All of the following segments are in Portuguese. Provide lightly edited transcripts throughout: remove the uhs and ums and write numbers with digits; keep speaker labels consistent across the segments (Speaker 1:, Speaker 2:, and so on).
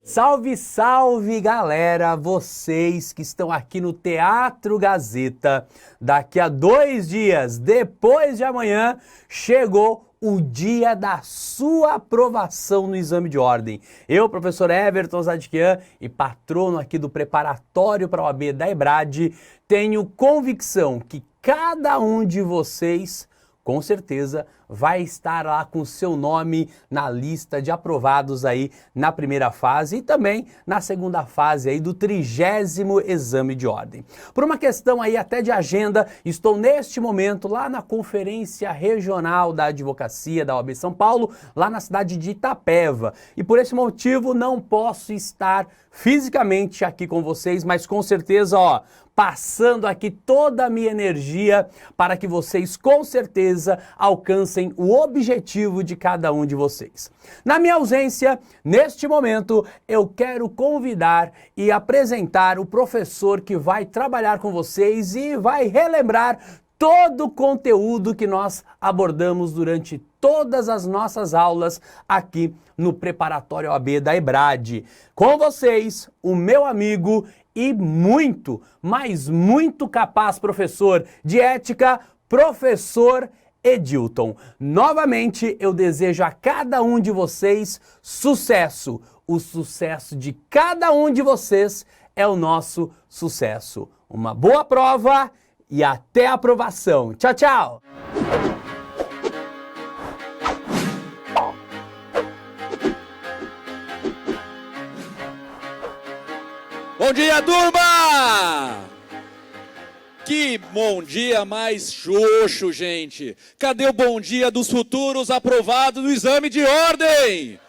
Speaker 1: Salve, salve, galera! Vocês que estão aqui no Teatro Gazeta. Daqui a 2 dias, depois de amanhã, chegou o dia da sua aprovação no exame de ordem. Eu, professor Everton Zadkian e patrono aqui do preparatório para a OAB da EBRAD, tenho convicção que cada um de vocês, com certeza, vai estar lá com o seu nome na lista de aprovados aí na primeira fase e também na segunda fase aí do 30º exame de ordem. Por uma questão aí até de agenda, estou neste momento lá na Conferência Regional da Advocacia da OAB São Paulo, lá na cidade de Itapeva. E por esse motivo não posso estar fisicamente aqui com vocês, mas com certeza, passando aqui toda a minha energia para que vocês com certeza alcancem o objetivo de cada um de vocês. Na minha ausência, neste momento, eu quero convidar e apresentar o professor que vai trabalhar com vocês e vai relembrar todo o conteúdo que nós abordamos durante todas as nossas aulas aqui no Preparatório OAB da EBRAD. Com vocês, o meu amigo e muito, mas muito capaz professor de ética, professor Edilton. Novamente, eu desejo a cada um de vocês sucesso. O sucesso de cada um de vocês é o nosso sucesso. Uma boa prova e até a aprovação. Tchau, tchau!
Speaker 2: Bom dia, turma! Que bom dia mais xoxo, gente! Cadê o bom dia dos futuros aprovados no exame de ordem?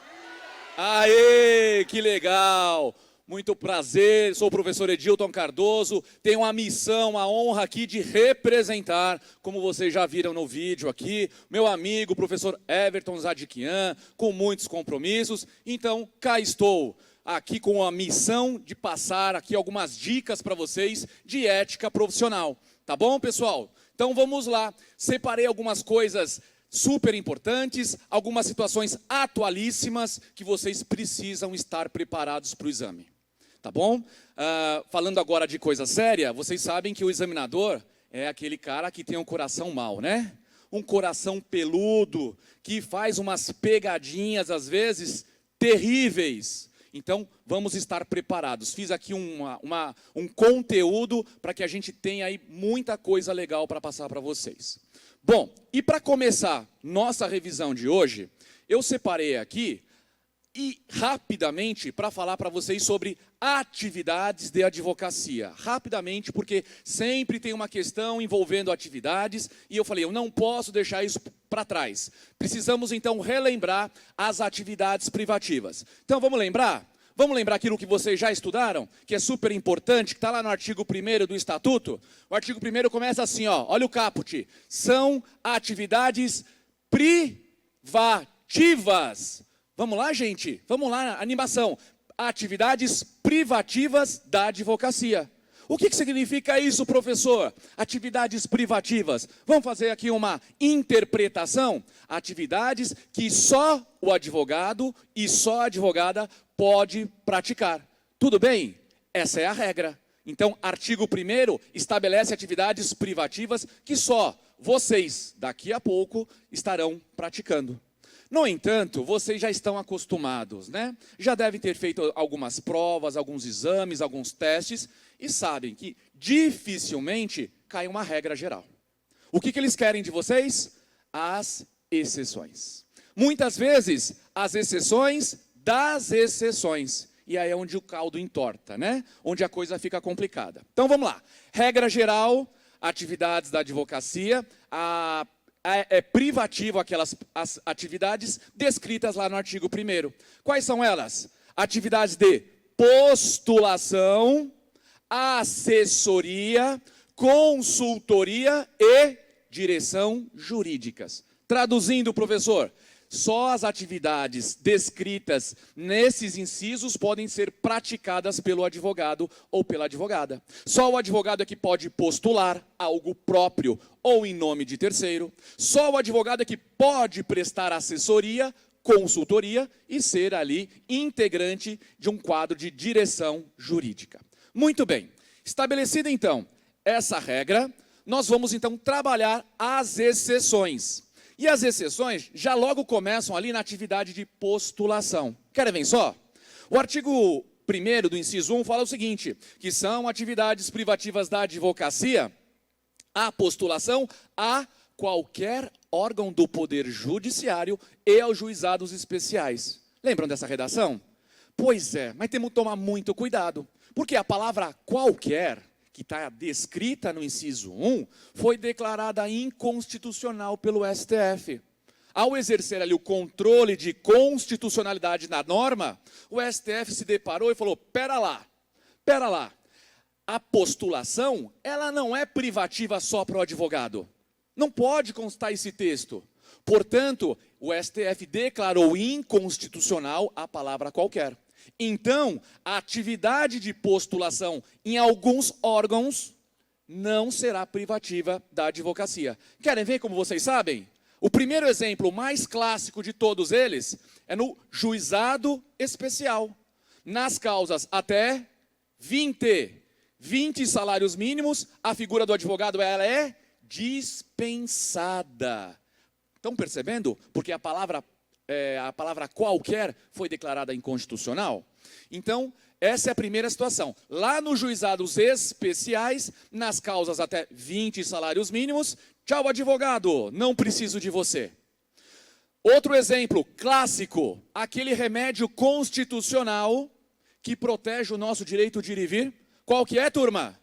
Speaker 2: Aê, que legal! Muito prazer, sou o professor Edilton Cardoso, tenho a missão, a honra aqui de representar, como vocês já viram no vídeo aqui, meu amigo, professor Everton Zadkian, com muitos compromissos, então cá estou, aqui com a missão de passar aqui algumas dicas para vocês de ética profissional, tá bom, pessoal? Então vamos lá, separei algumas coisas super importantes, algumas situações atualíssimas que vocês precisam estar preparados para o exame, tá bom? Falando agora de coisa séria, vocês sabem que o examinador é aquele cara que tem um coração mau, né? Um coração peludo, que faz umas pegadinhas, às vezes, terríveis. Então, vamos estar preparados. Fiz aqui um conteúdo para que a gente tenha aí muita coisa legal para passar para vocês. Bom, e para começar nossa revisão de hoje, eu separei aqui e rapidamente para falar para vocês sobre atividades de advocacia. Rapidamente, porque sempre tem uma questão envolvendo atividades e eu falei, eu não posso deixar isso para trás. Precisamos então relembrar as atividades privativas. Então vamos lembrar? Vamos lembrar aquilo que vocês já estudaram, que é super importante, que está lá no artigo 1º do Estatuto? O artigo 1º começa assim, olha o caput. São atividades privativas. Vamos lá, gente? Vamos lá, animação. Atividades privativas da advocacia. O que significa isso, professor? Atividades privativas. Vamos fazer aqui uma interpretação. Atividades que só o advogado e só a advogada pode praticar. Tudo bem? Essa é a regra. Então, artigo 1º estabelece atividades privativas que só vocês, daqui a pouco, estarão praticando. No entanto, vocês já estão acostumados, né? Já devem ter feito algumas provas, alguns exames, alguns testes e sabem que dificilmente cai uma regra geral. O que eles querem de vocês? As exceções. Muitas vezes, as exceções das exceções. E aí é onde o caldo entorta, né? Onde a coisa fica complicada. Então vamos lá. Regra geral, atividades da advocacia, é privativo as atividades descritas lá no artigo 1º. Quais são elas? Atividades de postulação, assessoria, consultoria e direção jurídicas. Traduzindo, professor, só as atividades descritas nesses incisos podem ser praticadas pelo advogado ou pela advogada. Só o advogado é que pode postular algo próprio ou em nome de terceiro. Só o advogado é que pode prestar assessoria consultoria e ser ali integrante de um quadro de direção jurídica. Muito bem, estabelecida então essa regra, nós vamos então trabalhar as exceções. E as exceções já logo começam ali na atividade de postulação. Querem ver só? O artigo 1º do inciso 1 fala o seguinte, que são atividades privativas da advocacia, a postulação a qualquer órgão do Poder Judiciário e aos juizados especiais. Lembram dessa redação? Pois é, mas temos que tomar muito cuidado, porque a palavra qualquer, que está descrita no inciso 1, foi declarada inconstitucional pelo STF. Ao exercer ali o controle de constitucionalidade na norma, o STF se deparou e falou, pera lá, a postulação, ela não é privativa só para o advogado. Não pode constar esse texto. Portanto, o STF declarou inconstitucional a palavra qualquer. Então, a atividade de postulação em alguns órgãos não será privativa da advocacia. Querem ver como vocês sabem? O primeiro exemplo mais clássico de todos eles é no juizado especial. Nas causas até 20 salários mínimos, a figura do advogado ela é dispensada. Estão percebendo? Porque a palavra qualquer foi declarada inconstitucional. Então, essa é a primeira situação. Lá nos juizados especiais, nas causas até 20 salários mínimos, tchau advogado, não preciso de você. Outro exemplo clássico, aquele remédio constitucional que protege o nosso direito de ir e vir. Qual que é, turma?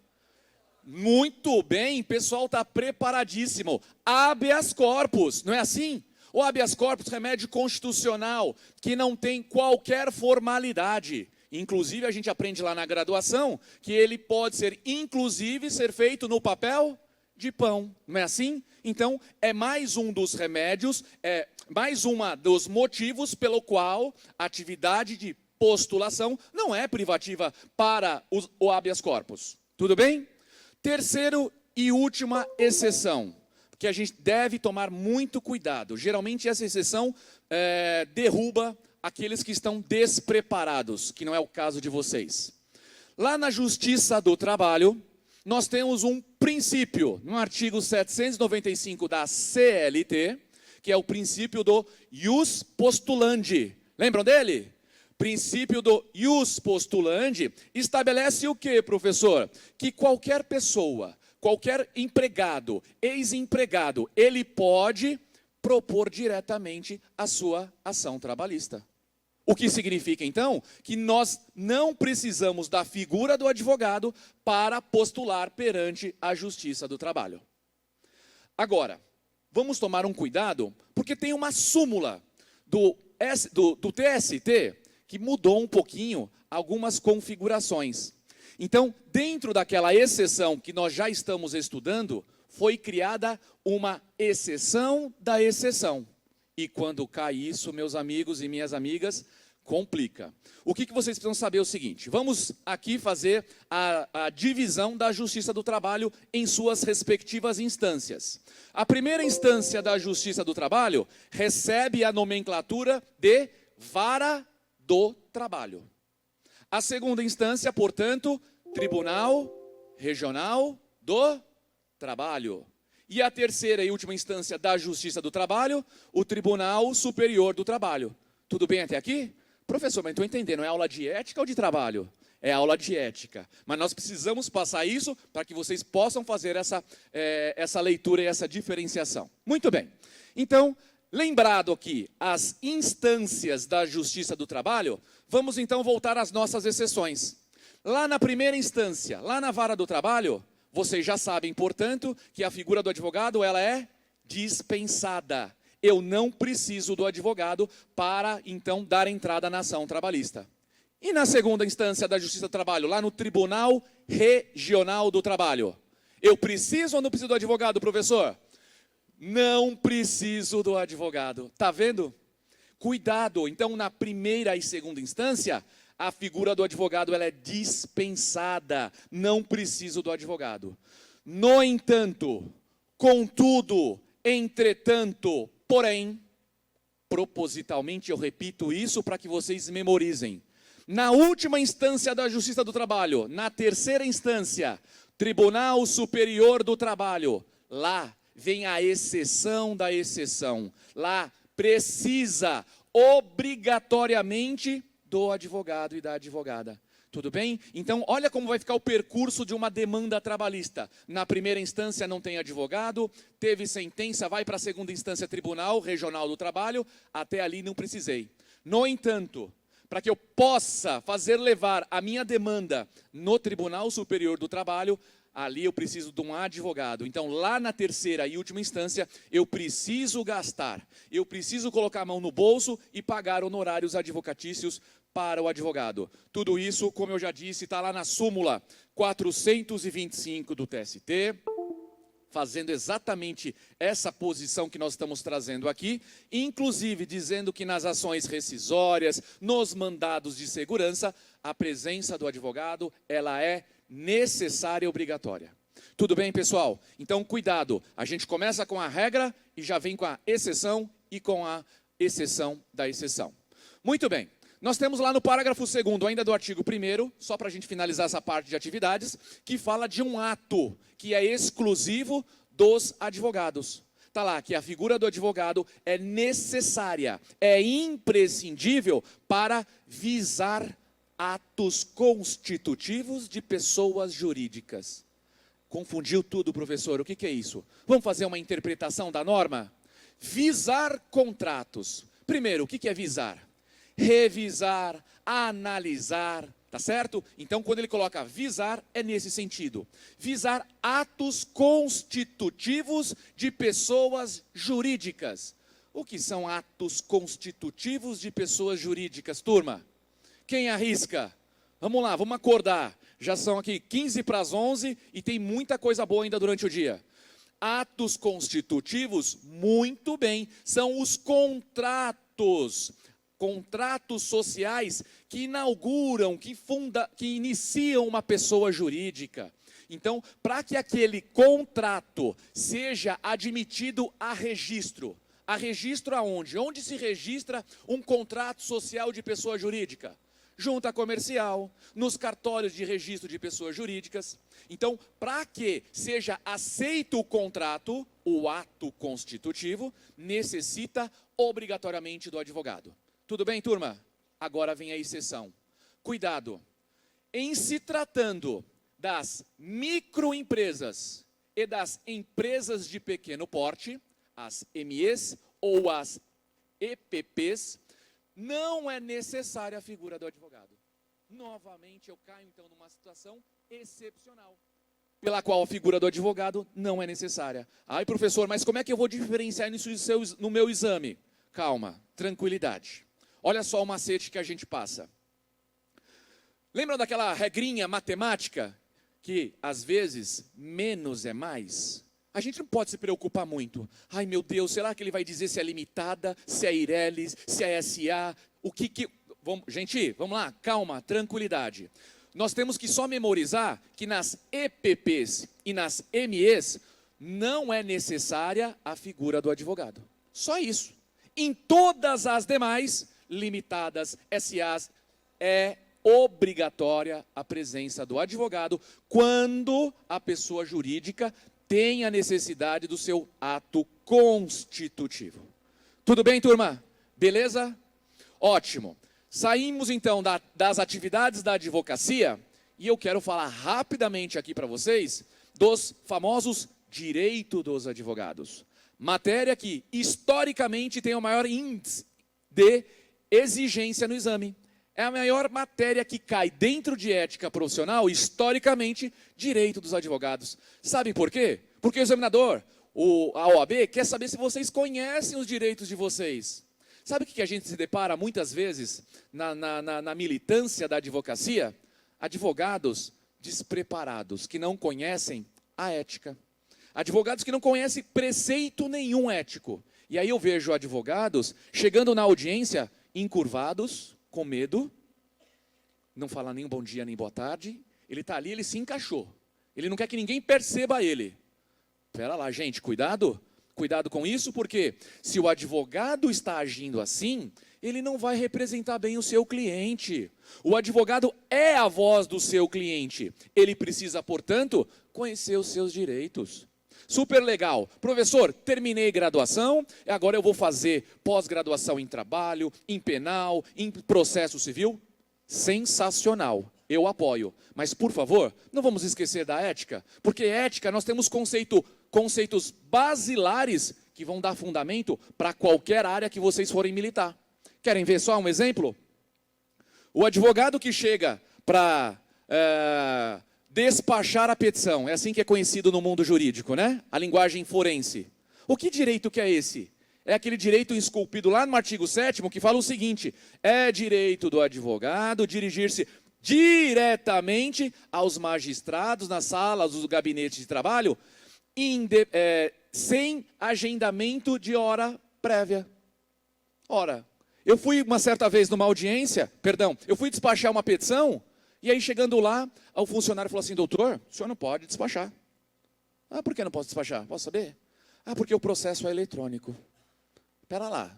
Speaker 2: Muito bem, o pessoal está preparadíssimo. Habeas corpus, não é assim? O habeas corpus, remédio constitucional, que não tem qualquer formalidade. Inclusive, a gente aprende lá na graduação, que ele pode ser, inclusive, ser feito no papel de pão. Não é assim? Então, é mais um dos remédios, é mais um dos motivos pelo qual a atividade de postulação não é privativa para o habeas corpus. Tudo bem? Terceiro e última exceção, que a gente deve tomar muito cuidado. Geralmente essa exceção derruba aqueles que estão despreparados, que não é o caso de vocês. Lá na Justiça do Trabalho, nós temos um princípio, no artigo 795 da CLT, que é o princípio do ius postulandi. Lembram dele? Princípio do ius postulandi estabelece o quê, professor? Que qualquer pessoa, qualquer empregado, ex-empregado, ele pode propor diretamente a sua ação trabalhista. O que significa, então, que nós não precisamos da figura do advogado para postular perante a Justiça do Trabalho. Agora, vamos tomar um cuidado, porque tem uma súmula do TST que mudou um pouquinho algumas configurações. Então, dentro daquela exceção que nós já estamos estudando, foi criada uma exceção da exceção. E quando cai isso, meus amigos e minhas amigas, complica. O que vocês precisam saber é o seguinte, vamos aqui fazer a divisão da Justiça do Trabalho em suas respectivas instâncias. A primeira instância da Justiça do Trabalho recebe a nomenclatura de Vara do Trabalho. A segunda instância, portanto, Tribunal Regional do Trabalho. E a terceira e última instância da Justiça do Trabalho, o Tribunal Superior do Trabalho. Tudo bem até aqui? Professor, mas estou entendendo, é aula de ética ou de trabalho? É aula de ética. Mas nós precisamos passar isso para que vocês possam fazer essa leitura e essa diferenciação. Muito bem. Então, lembrado aqui as instâncias da Justiça do Trabalho, vamos então voltar às nossas exceções. Lá na primeira instância, lá na Vara do Trabalho, vocês já sabem, portanto, que a figura do advogado ela é dispensada. Eu não preciso do advogado para, então, dar entrada na ação trabalhista. E na segunda instância da Justiça do Trabalho, lá no Tribunal Regional do Trabalho, eu preciso ou não preciso do advogado, professor? Não preciso do advogado. Está vendo? Cuidado. Então, na primeira e segunda instância, a figura do advogado ela é dispensada. Não preciso do advogado. No entanto, contudo, entretanto, propositalmente eu repito isso para que vocês memorizem. Na última instância da Justiça do Trabalho, na terceira instância, Tribunal Superior do Trabalho, lá vem a exceção da exceção. Lá precisa obrigatoriamente do advogado e da advogada. Tudo bem? Então, olha como vai ficar o percurso de uma demanda trabalhista. Na primeira instância não tem advogado, teve sentença, vai para a segunda instância, Tribunal Regional do Trabalho, até ali não precisei. No entanto, para que eu possa fazer levar a minha demanda no Tribunal Superior do Trabalho, ali eu preciso de um advogado. Então, lá na terceira e última instância, eu preciso gastar, eu preciso colocar a mão no bolso e pagar honorários advocatícios para o advogado. Tudo isso, como eu já disse, está lá na súmula 425 do TST, fazendo exatamente essa posição que nós estamos trazendo aqui, inclusive dizendo que nas ações rescisórias, nos mandados de segurança, a presença do advogado, ela é necessária e obrigatória. Tudo bem, pessoal? Então, cuidado. A gente começa com a regra e já vem com a exceção e com a exceção da exceção. Muito bem. Nós temos lá no parágrafo 2º, ainda do artigo 1º, só para a gente finalizar essa parte de atividades, que fala de um ato que é exclusivo dos advogados. Está lá que a figura do advogado é necessária, é imprescindível para visar atos constitutivos de pessoas jurídicas. Confundiu tudo, professor, o que é isso? Vamos fazer uma interpretação da norma? Visar contratos. Primeiro, o que é visar? Revisar, analisar, tá certo? Então, quando ele coloca visar, é nesse sentido. Visar atos constitutivos de pessoas jurídicas. O que são atos constitutivos de pessoas jurídicas, turma? Quem arrisca? Vamos lá, vamos acordar. Já são aqui 15 para as 11 e tem muita coisa boa ainda durante o dia. Atos constitutivos, muito bem, são os contratos sociais que inauguram, que iniciam uma pessoa jurídica. Então, para que aquele contrato seja admitido a registro aonde? Onde se registra um contrato social de pessoa jurídica? Junta comercial, nos cartórios de registro de pessoas jurídicas. Então, para que seja aceito o contrato, o ato constitutivo, necessita obrigatoriamente do advogado. Tudo bem, turma? Agora vem a exceção. Cuidado. Em se tratando das microempresas e das empresas de pequeno porte, as MEs ou as EPPs, não é necessária a figura do advogado. Novamente, eu caio, então, numa situação excepcional, pela qual a figura do advogado não é necessária. Ai, professor, mas como é que eu vou diferenciar isso no meu exame? Calma, tranquilidade. Olha só o macete que a gente passa. Lembram daquela regrinha matemática que, às vezes, menos é mais? A gente não pode se preocupar muito. Ai, meu Deus, será que ele vai dizer se é limitada, se é Ireles, se é SA? Gente, vamos lá, calma, tranquilidade. Nós temos que só memorizar que nas EPPs e nas MEs não é necessária a figura do advogado. Só isso. Em todas as demais, limitadas, SAs, é obrigatória a presença do advogado quando a pessoa jurídica tem a necessidade do seu ato constitutivo. Tudo bem, turma? Beleza? Ótimo. Saímos então das atividades da advocacia e eu quero falar rapidamente aqui para vocês dos famosos direitos dos advogados. Matéria que historicamente tem o maior índice de exigência no exame. É a maior matéria que cai dentro de ética profissional, historicamente, direito dos advogados. Sabem por quê? Porque o examinador, a OAB, quer saber se vocês conhecem os direitos de vocês. Sabe o que a gente se depara muitas vezes na militância da advocacia? Advogados despreparados, que não conhecem a ética. Advogados que não conhecem preceito nenhum ético. E aí eu vejo advogados chegando na audiência encurvados, com medo, não fala nem bom dia nem boa tarde, ele está ali, ele se encaixou. Ele não quer que ninguém perceba ele. Espera lá, gente, cuidado. Cuidado com isso, porque se o advogado está agindo assim, ele não vai representar bem o seu cliente. O advogado é a voz do seu cliente. Ele precisa, portanto, conhecer os seus direitos. Super legal. Professor, terminei graduação, agora eu vou fazer pós-graduação em trabalho, em penal, em processo civil. Sensacional. Eu apoio. Mas, por favor, não vamos esquecer da ética, porque ética, nós temos conceitos basilares que vão dar fundamento para qualquer área que vocês forem militar. Querem ver só um exemplo? O advogado que chega para despachar a petição, é assim que é conhecido no mundo jurídico, né? A linguagem forense. O que direito que é esse? É aquele direito esculpido lá no artigo 7º que fala o seguinte: é direito do advogado dirigir-se diretamente aos magistrados nas salas do gabinete de trabalho, sem agendamento de hora prévia. Ora, eu fui uma certa vez numa audiência, eu fui despachar uma petição, e aí chegando lá, o funcionário falou assim: doutor, o senhor não pode despachar. Ah, por que não posso despachar? Posso saber? Ah, porque o processo é eletrônico. Espera lá,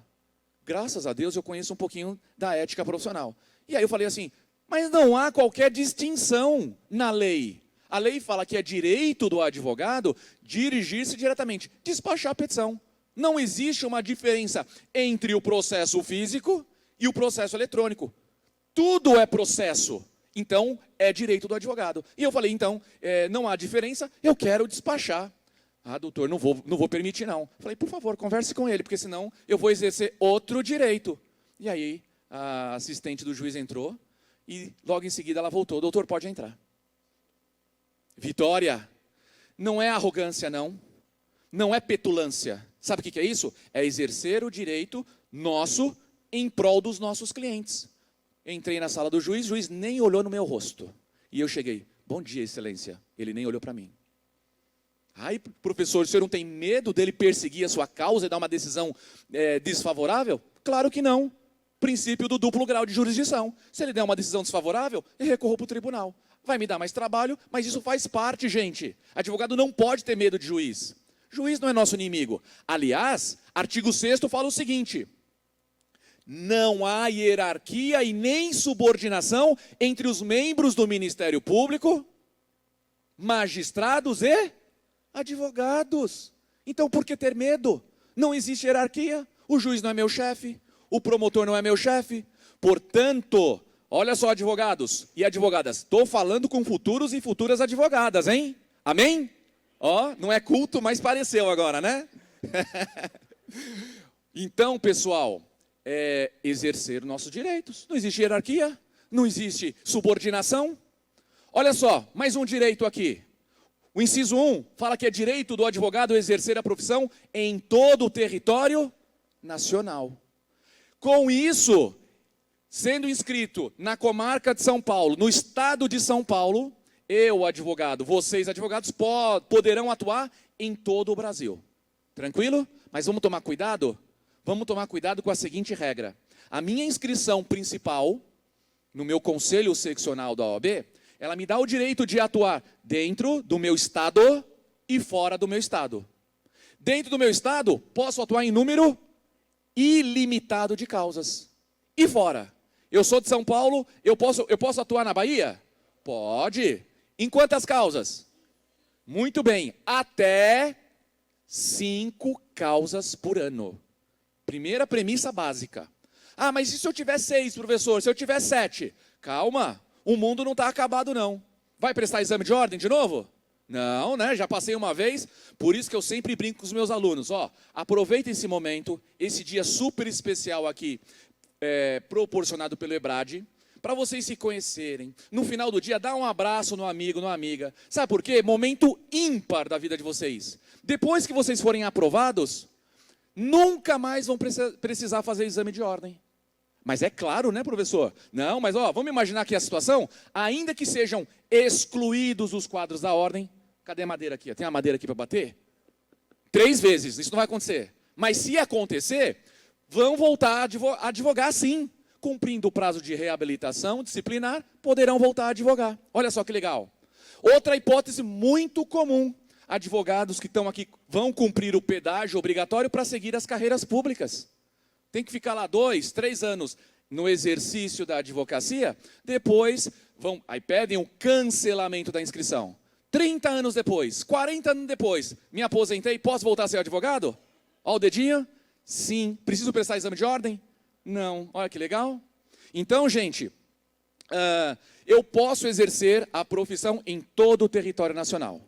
Speaker 2: graças a Deus eu conheço um pouquinho da ética profissional. E aí eu falei assim: mas não há qualquer distinção na lei. A lei fala que é direito do advogado dirigir-se diretamente, despachar a petição. Não existe uma diferença entre o processo físico e o processo eletrônico. Tudo é processo. Então, é direito do advogado. E eu falei, então, não há diferença, eu quero despachar. Ah, doutor, não vou permitir não. Falei, por favor, converse com ele, porque senão eu vou exercer outro direito. E aí, a assistente do juiz entrou e logo em seguida ela voltou. Doutor, pode entrar. Vitória, não é arrogância não, não é petulância. Sabe o que é isso? É exercer o direito nosso em prol dos nossos clientes. Entrei na sala do juiz, o juiz nem olhou no meu rosto. E eu cheguei, bom dia, excelência. Ele nem olhou para mim. Ai, professor, o senhor não tem medo dele perseguir a sua causa e dar uma decisão desfavorável? Claro que não. Princípio do duplo grau de jurisdição. Se ele der uma decisão desfavorável, eu recorro para o tribunal. Vai me dar mais trabalho, mas isso faz parte, gente. Advogado não pode ter medo de juiz. Juiz não é nosso inimigo. Aliás, artigo 6º fala o seguinte: não há hierarquia e nem subordinação entre os membros do Ministério Público, magistrados e advogados. Então, por que ter medo? Não existe hierarquia. O juiz não é meu chefe, o promotor não é meu chefe. Portanto, olha só, advogados e advogadas, estou falando com futuros e futuras advogadas, hein? Amém? Ó, não é culto, mas pareceu agora, né? Então, pessoal, exercer nossos direitos. Não existe hierarquia, não existe subordinação. Olha só, mais um direito aqui. O inciso 1 fala que é direito do advogado exercer a profissão em todo o território nacional. Com isso, sendo inscrito na comarca de São Paulo, no estado de São Paulo, eu, advogado, vocês, advogados, poderão atuar em todo o Brasil. Tranquilo? Mas vamos tomar cuidado? Vamos tomar cuidado com a seguinte regra. A minha inscrição principal, no meu conselho seccional da OAB, ela me dá o direito de atuar dentro do meu estado e fora do meu estado. Dentro do meu estado, posso atuar em número ilimitado de causas. E fora? Eu sou de São Paulo, eu posso atuar na Bahia? Pode. Em quantas causas? Muito bem, até 5 causas por ano. Primeira premissa básica. Ah, mas e se eu tiver 6, professor? Se eu tiver 7? Calma, o mundo não está acabado não. Vai prestar exame de ordem de novo? Não, né? Já passei uma vez, por isso que eu sempre brinco com os meus alunos. Ó, aproveita esse momento, esse dia super especial aqui, proporcionado pelo EBRAD, para vocês se conhecerem. No final do dia, dá um abraço no amigo, na amiga. Sabe por quê? Momento ímpar da vida de vocês. Depois que vocês forem aprovados, nunca mais vão precisar fazer exame de ordem. Mas é claro, né, professor? Não, mas ó, vamos imaginar aqui a situação, ainda que sejam excluídos os quadros da ordem. Cadê a madeira aqui? Tem a madeira aqui para bater? 3 vezes, isso não vai acontecer. Mas se acontecer, vão voltar a advogar sim. Cumprindo o prazo de reabilitação disciplinar, poderão voltar a advogar. Olha só que legal. Outra hipótese muito comum. advogados que estão aqui vão cumprir o pedágio obrigatório para seguir as carreiras públicas. Tem que ficar lá 2, 3 anos no exercício da advocacia, depois aí pedem o cancelamento da inscrição. 30 anos depois, 40 anos depois, me aposentei, posso voltar a ser advogado? Ó o dedinho? Sim. Preciso prestar exame de ordem? Não. Olha que legal. Então, gente, eu posso exercer a profissão em todo o território nacional.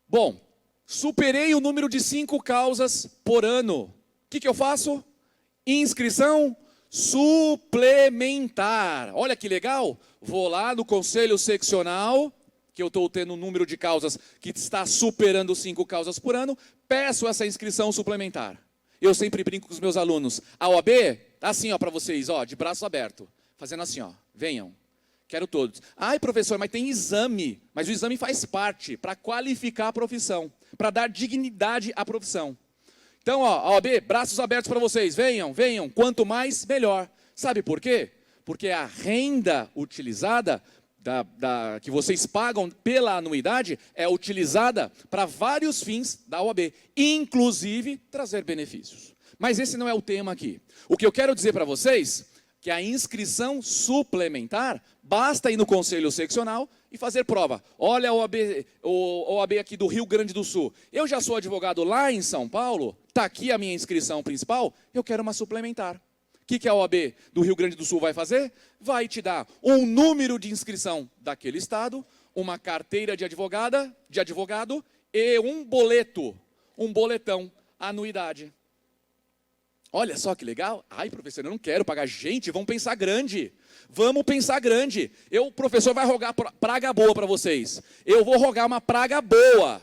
Speaker 2: Bom, superei o número de 5 causas por ano. O que eu faço? Inscrição suplementar. Olha que legal. Vou lá no conselho seccional, que eu estou tendo um número de causas que está superando 5 causas por ano, peço essa inscrição suplementar. Eu sempre brinco com os meus alunos. A OAB, assim ó para vocês, ó, de braço aberto, fazendo assim ó, venham. Quero todos. Ai, professor, mas tem exame. Mas o exame faz parte para qualificar a profissão, para dar dignidade à profissão. Então, ó, a OAB, braços abertos para vocês. Venham, venham. Quanto mais, melhor. Sabe por quê? Porque a renda utilizada, que vocês pagam pela anuidade, é utilizada para vários fins da OAB, inclusive trazer benefícios. Mas esse não é o tema aqui. O que eu quero dizer para vocês que a inscrição suplementar, basta ir no Conselho Seccional e fazer prova. Olha o OAB aqui do Rio Grande do Sul. Eu já sou advogado lá em São Paulo, está aqui a minha inscrição principal, eu quero uma suplementar. O que a OAB do Rio Grande do Sul vai fazer? Vai te dar um número de inscrição daquele estado, uma carteira de advogado e um boletão, anuidade. Olha só que legal. Ai, professor, eu não quero pagar. Gente, vamos pensar grande. Vamos pensar grande. O professor vai rogar praga boa para vocês. Eu vou rogar uma praga boa.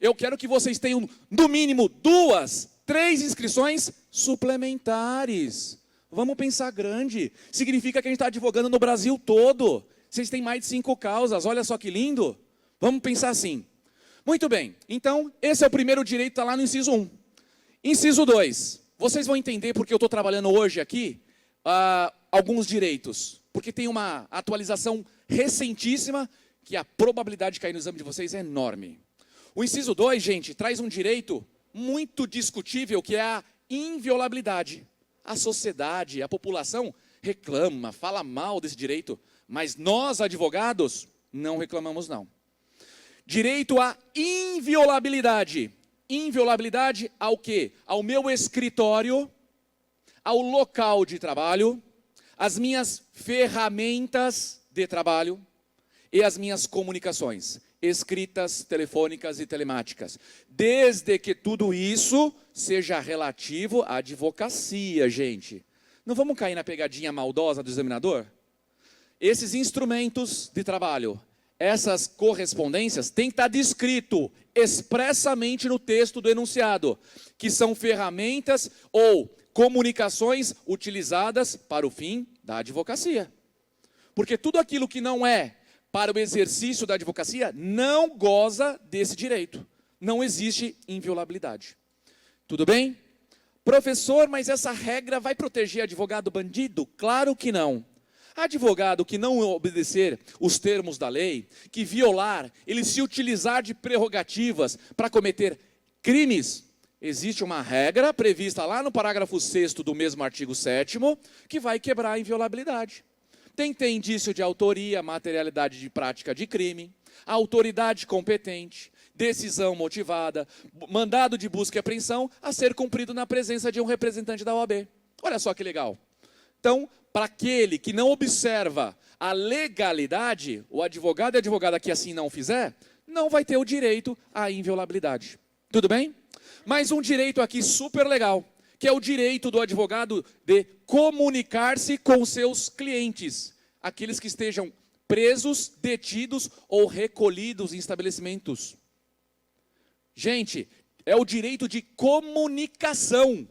Speaker 2: Eu quero que vocês tenham, no mínimo, 2, 3 inscrições suplementares. Vamos pensar grande. Significa que a gente está advogando no Brasil todo. Vocês têm mais de 5 causas. Olha só que lindo. Vamos pensar assim. Muito bem. Então, esse é o primeiro direito, está lá no inciso 1. Inciso 2. Vocês vão entender porque eu estou trabalhando hoje aqui alguns direitos. Porque tem uma atualização recentíssima que a probabilidade de cair no exame de vocês é enorme. O inciso 2, gente, traz um direito muito discutível, que é a inviolabilidade. A sociedade, a população reclama, fala mal desse direito, mas nós, advogados, não reclamamos não. Direito à inviolabilidade. Inviolabilidade ao quê? Ao meu escritório, ao local de trabalho, às minhas ferramentas de trabalho e às minhas comunicações, escritas, telefônicas e telemáticas. Desde que tudo isso seja relativo à advocacia, gente. Não vamos cair na pegadinha maldosa do examinador? Esses instrumentos de trabalho, essas correspondências, tem que estar descrito expressamente no texto do enunciado, que são ferramentas ou comunicações utilizadas para o fim da advocacia. Porque tudo aquilo que não é para o exercício da advocacia não goza desse direito. Não existe inviolabilidade. Tudo bem? Professor, mas essa regra vai proteger advogado bandido? Claro que não. Advogado que não obedecer os termos da lei, que violar, ele se utilizar de prerrogativas para cometer crimes, existe uma regra prevista lá no parágrafo 6º do mesmo artigo 7º, que vai quebrar a inviolabilidade. Tem que ter indício de autoria, materialidade de prática de crime, autoridade competente, decisão motivada, mandado de busca e apreensão a ser cumprido na presença de um representante da OAB. Olha só que legal. Então, para aquele que não observa a legalidade, o advogado e a advogada que assim não fizer, não vai ter o direito à inviolabilidade. Tudo bem? Mas um direito aqui super legal, que é o direito do advogado de comunicar-se com seus clientes, aqueles que estejam presos, detidos ou recolhidos em estabelecimentos. Gente, é o direito de comunicação.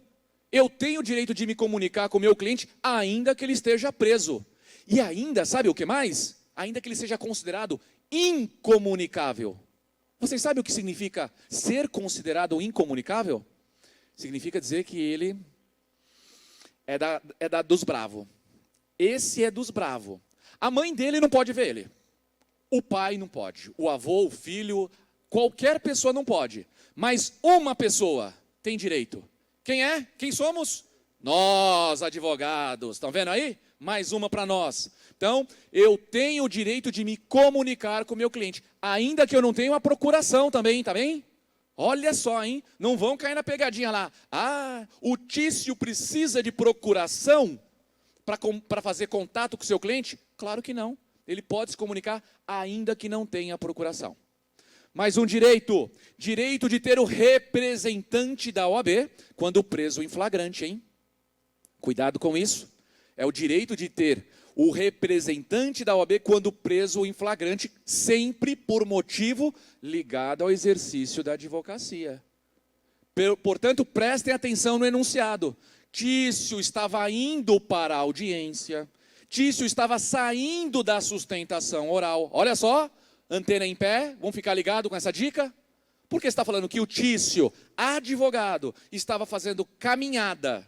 Speaker 2: Eu tenho o direito de me comunicar com o meu cliente, ainda que ele esteja preso. E ainda, sabe o que mais? Ainda que ele seja considerado incomunicável. Vocês sabem o que significa ser considerado incomunicável? Significa dizer que ele é dos bravos. Esse é dos bravos. A mãe dele não pode ver ele. O pai não pode. O avô, o filho, qualquer pessoa não pode, mas uma pessoa tem direito. Quem é? Quem somos? Nós, advogados. Estão vendo aí? Mais uma para nós. Então, eu tenho o direito de me comunicar com o meu cliente, ainda que eu não tenha uma procuração também, tá bem? Olha só, hein? Não vão cair na pegadinha lá. Ah, o Tício precisa de procuração para fazer contato com o seu cliente? Claro que não. Ele pode se comunicar ainda que não tenha procuração. Mais um direito. Direito de ter o representante da OAB quando preso em flagrante, hein? Cuidado com isso. É o direito de ter o representante da OAB quando preso em flagrante, sempre por motivo ligado ao exercício da advocacia. Portanto, prestem atenção no enunciado. Tício estava indo para a audiência, Tício estava saindo da sustentação oral. Olha só, antena em pé, vamos ficar ligados com essa dica? Porque está falando que o Tício, advogado, estava fazendo caminhada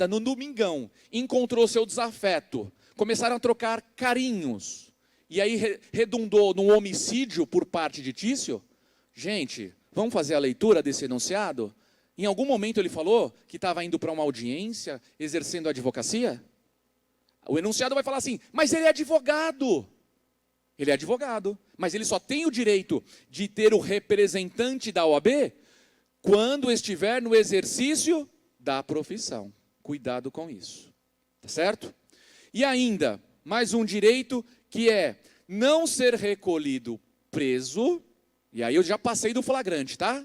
Speaker 2: no domingão, encontrou seu desafeto, começaram a trocar carinhos, e aí redundou num homicídio por parte de Tício. Gente, vamos fazer a leitura desse enunciado? Em algum momento ele falou que estava indo para uma audiência, exercendo a advocacia? O enunciado vai falar assim, mas ele é advogado. Ele é advogado, mas ele só tem o direito de ter o representante da OAB quando estiver no exercício da profissão. Cuidado com isso. Tá certo? E ainda, mais um direito que é não ser recolhido preso. E aí eu já passei do flagrante, tá?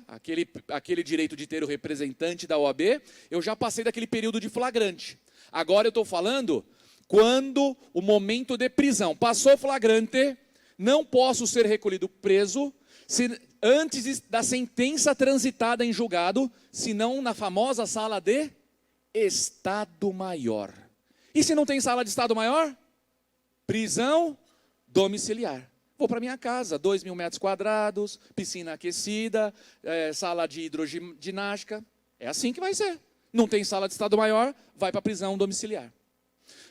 Speaker 2: Aquele direito de ter o representante da OAB, eu já passei daquele período de flagrante. Agora eu estou falando quando o momento de prisão passou flagrante, não posso ser recolhido preso antes da sentença transitada em julgado, senão na famosa sala de Estado Maior. E se não tem sala de Estado Maior? Prisão domiciliar. Vou para minha casa, 2.000 metros quadrados, piscina aquecida, sala de hidroginástica. É assim que vai ser. Não tem sala de Estado Maior, vai para a prisão domiciliar.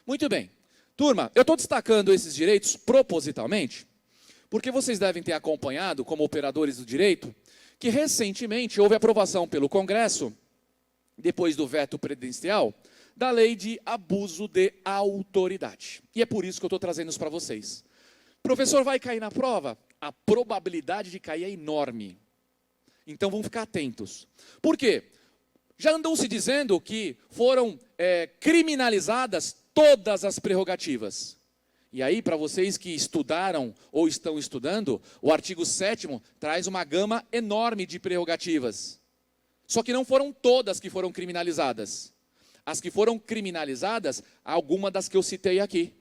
Speaker 2: Muito bem. Turma, eu estou destacando esses direitos propositalmente, porque vocês devem ter acompanhado, como operadores do direito, que recentemente houve aprovação pelo Congresso, depois do veto presidencial, da lei de abuso de autoridade. E é por isso que eu estou trazendo isso para vocês. Professor, vai cair na prova? A probabilidade de cair é enorme. Então vamos ficar atentos. Por quê? Já andam se dizendo que foram criminalizadas todas as prerrogativas. E aí, para vocês que estudaram ou estão estudando, o artigo 7º traz uma gama enorme de prerrogativas. Só que não foram todas que foram criminalizadas. As que foram criminalizadas, algumas das que eu citei aqui.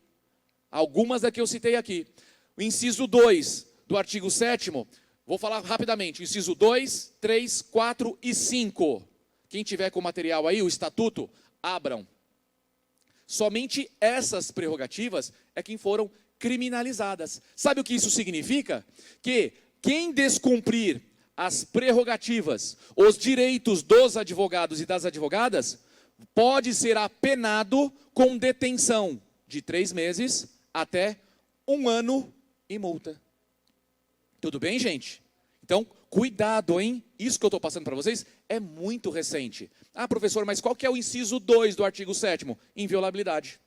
Speaker 2: Algumas das que eu citei aqui. O inciso 2 do artigo 7º, vou falar rapidamente. O inciso 2, 3, 4 e 5. Quem tiver com o material aí, o estatuto, abram. Somente essas prerrogativas é que foram criminalizadas. Sabe o que isso significa? Que quem descumprir as prerrogativas, os direitos dos advogados e das advogadas, pode ser apenado com detenção de 3 meses até 1 ano e multa. Tudo bem, gente? Então, cuidado, hein? Isso que eu estou passando para vocês é muito recente. Ah, professor, mas qual que é o inciso 2 do artigo 7º? Inviolabilidade.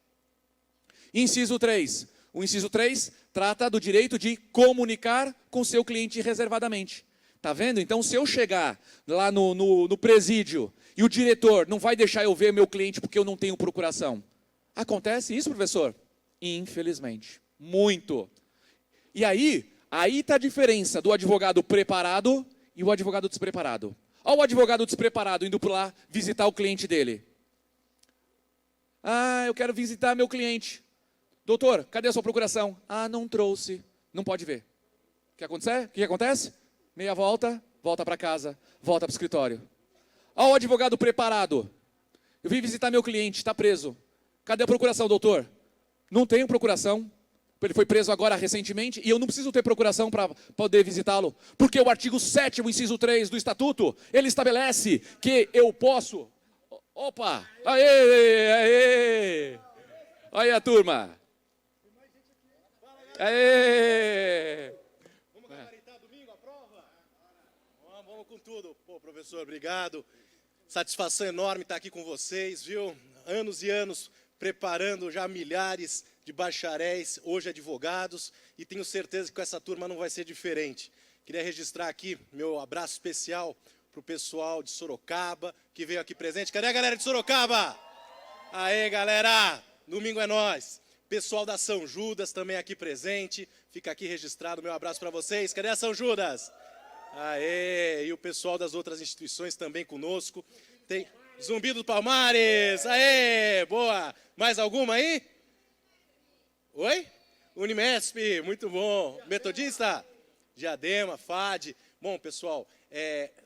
Speaker 2: Inciso 3. O inciso 3 trata do direito de comunicar com seu cliente reservadamente. Tá vendo? Então, se eu chegar lá no presídio e o diretor não vai deixar eu ver meu cliente porque eu não tenho procuração. Acontece isso, professor? Infelizmente. Muito. E aí está a diferença do advogado preparado e o advogado despreparado. Olha o advogado despreparado indo por lá visitar o cliente dele. Ah, eu quero visitar meu cliente. Doutor, cadê a sua procuração? Ah, não trouxe. Não pode ver. O que acontece? Meia volta, volta para casa, volta para o escritório. Olha o advogado preparado. Eu vim visitar meu cliente, está preso. Cadê a procuração, doutor? Não tenho procuração. Ele foi preso agora recentemente e eu não preciso ter procuração para poder visitá-lo. Porque o artigo 7º, inciso 3 do Estatuto, ele estabelece que eu posso... Opa! Aê, aê! Olha aí a turma. Aê!
Speaker 3: Vamos com tudo. Pô, professor, obrigado. Satisfação enorme estar aqui com vocês, viu? Anos e anos preparando já milhares de bacharéis, hoje advogados, e tenho certeza que com essa turma não vai ser diferente. Queria registrar aqui meu abraço especial para o pessoal de Sorocaba, que veio aqui presente. Cadê a galera de Sorocaba? Aê, galera! Domingo é nós. Pessoal da São Judas também aqui presente. Fica aqui registrado meu abraço para vocês. Cadê a São Judas? Aê! E o pessoal das outras instituições também conosco. Tem Zumbi dos Palmares. Aê! Boa! Mais alguma aí? Oi? Unimesp, muito bom. Metodista? Diadema, FAD. Bom, pessoal,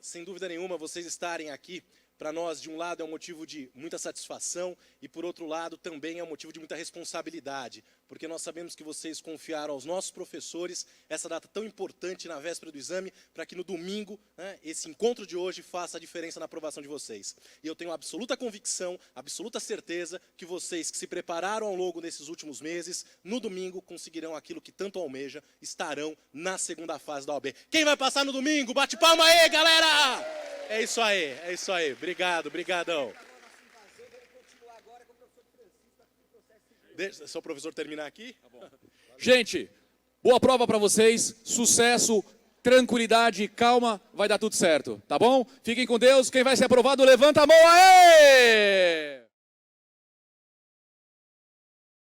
Speaker 3: sem dúvida nenhuma, vocês estarem aqui, para nós, de um lado, é um motivo de muita satisfação e, por outro lado, também é um motivo de muita responsabilidade, porque nós sabemos que vocês confiaram aos nossos professores essa data tão importante na véspera do exame, para que no domingo, né, esse encontro de hoje faça a diferença na aprovação de vocês. E eu tenho absoluta convicção, absoluta certeza que vocês que se prepararam ao longo desses últimos meses, no domingo conseguirão aquilo que tanto almeja, estarão na segunda fase da OAB. Quem vai passar no domingo? Bate palma aí, galera! É isso aí, é isso aí. Obrigado, brigadão. Deixa só o professor terminar aqui.
Speaker 2: Gente, boa prova para vocês, sucesso, tranquilidade, calma, vai dar tudo certo, tá bom? Fiquem com Deus, quem vai ser aprovado, levanta a mão, aê!